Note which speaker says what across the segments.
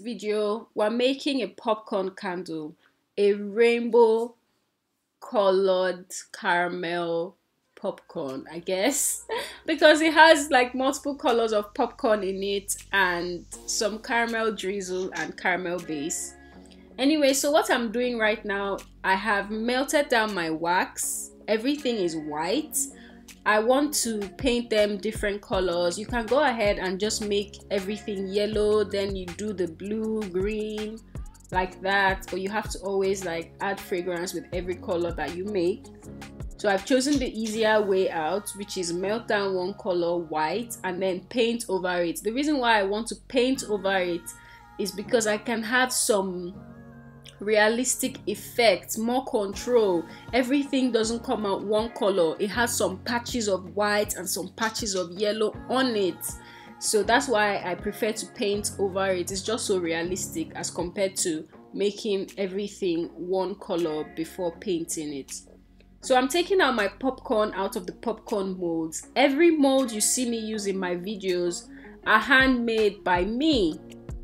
Speaker 1: video, we're making a popcorn candle, a rainbow colored caramel popcorn, I guess, because it has like multiple colors of popcorn in it and some caramel drizzle and caramel base. Anyway, so what I'm doing right now, I have melted down my wax. Everything is white. I want to paint them different colors. You can go ahead and just make everything yellow, then you do the blue, green, like that, but you have to always like add fragrance with every color that you make. So I've chosen the easier way out, which is melt down one color, white, and then paint over it. The reason why I want to paint over it is because I can have some realistic effects, more control. Everything doesn't come out one color. It has some patches of white and some patches of yellow on it. So that's why I prefer to paint over it. It's just so realistic as compared to making everything one color before painting it. So I'm taking out my popcorn out of the popcorn molds. Every mold you see me use in my videos are handmade by me.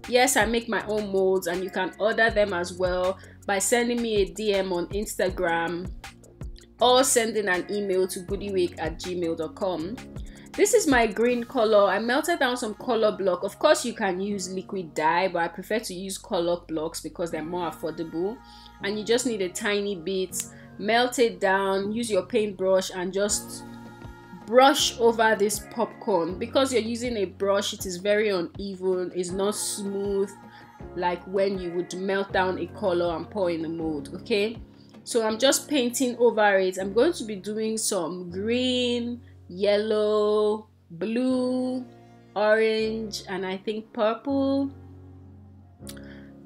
Speaker 1: Yes, I make my own molds, and you can order them as well by sending me a DM on Instagram or sending an email to goodieweek@gmail.com. This is my green color. I melted down some color block. Of course, you can use liquid dye, but I prefer to use color blocks because they're more affordable. And you just need a tiny bit. Melt it down, use your paintbrush and just brush over this popcorn. Because you're using a brush, it is very uneven, it's not smooth like when you would melt down a color and pour in the mold. Okay, so I'm just painting over it. I'm going to be doing some green, yellow, blue, orange, and I think purple,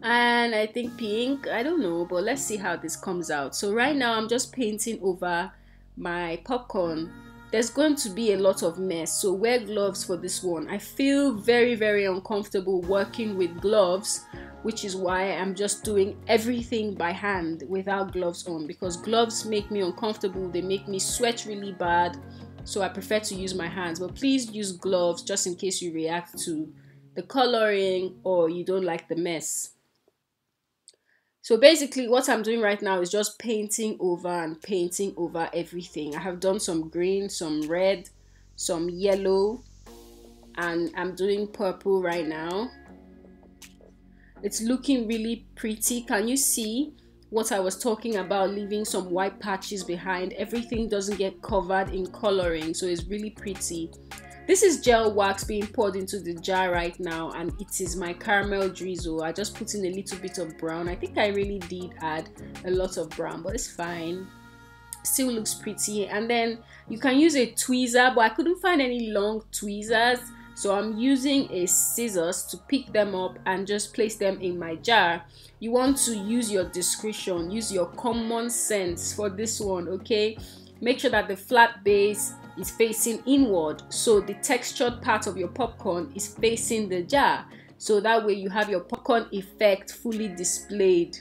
Speaker 1: and I think pink. I don't know, but let's see how this comes out. So right now I'm just painting over my popcorn. There's going to be a lot of mess, so wear gloves for this one. I feel very uncomfortable working with gloves, which is why I'm just doing everything by hand without gloves on, because gloves make me uncomfortable. They make me sweat really bad, so I prefer to use my hands. But please use gloves just in case you react to the coloring or you don't like the mess. So basically what I'm doing right now is just painting over and painting over everything. I have done some green, some red, some yellow, and I'm doing purple right now. It's looking really pretty. Can you see what I was talking about, leaving some white patches behind? Everything doesn't get covered in coloring, so it's really pretty. This is gel wax being poured into the jar right now, and it is my caramel drizzle. I just put in a little bit of brown. I think I really did add a lot of brown, but it's fine. Still looks pretty. And then you can use a tweezer, but I couldn't find any long tweezers, so I'm using a scissors to pick them up and just place them in my jar. You want to use your discretion, use your common sense for this one, okay? Make sure that the flat base is facing inward, so the textured part of your popcorn is facing the jar, so that way you have your popcorn effect fully displayed.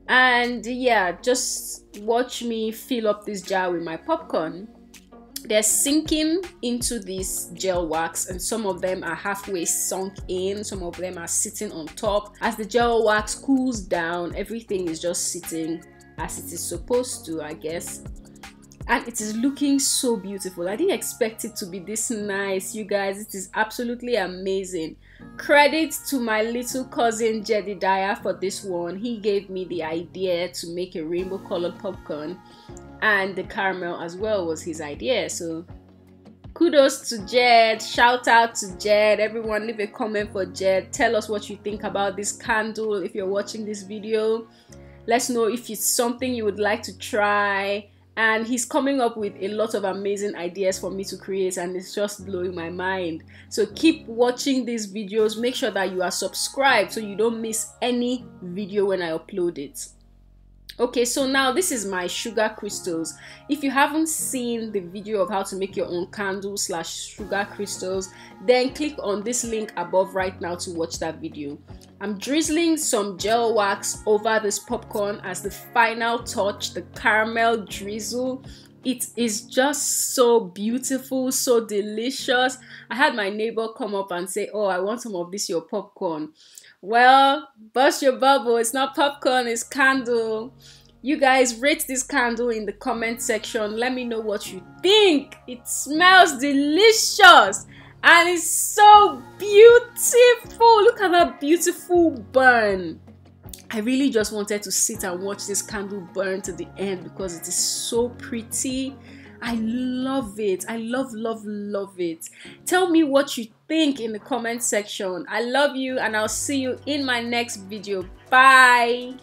Speaker 1: And yeah, just watch me fill up this jar with my popcorn. They're sinking into this gel wax, and some of them are halfway sunk in, some of them are sitting on top. As the gel wax cools down, everything is just sitting as it is supposed to, I guess. And it is looking so beautiful. I didn't expect it to be this nice, you guys. It is absolutely amazing. Credit to my little cousin Jedediah for this one. He gave me the idea to make a rainbow colored popcorn, and the caramel as well was his idea. So kudos to Jed. Shout out to Jed. Everyone leave a comment for Jed. Tell us what you think about this candle if you're watching this video. Let's know if it's something you would like to try. And he's coming up with a lot of amazing ideas for me to create, and it's just blowing my mind. So keep watching these videos. Make sure that you are subscribed so you don't miss any video when I upload it. Okay, so now this is my sugar crystals. If you haven't seen the video of how to make your own candle / sugar crystals, then click on this link above right now to watch that video. I'm drizzling some gel wax over this popcorn as the final touch, the caramel drizzle. It is just so beautiful, so delicious. I had my neighbor come up and say, "Oh, I want some of this, your popcorn." Well, bust your bubble. It's not popcorn, it's candle. You guys rate this candle in the comment section. Let me know what you think. It smells delicious and it's so beautiful. Look at that beautiful burn. I really just wanted to sit and watch this candle burn to the end because it is so pretty. I love it. I love it. Tell me what you think in the comment section. I love you and I'll see you in my next video. Bye.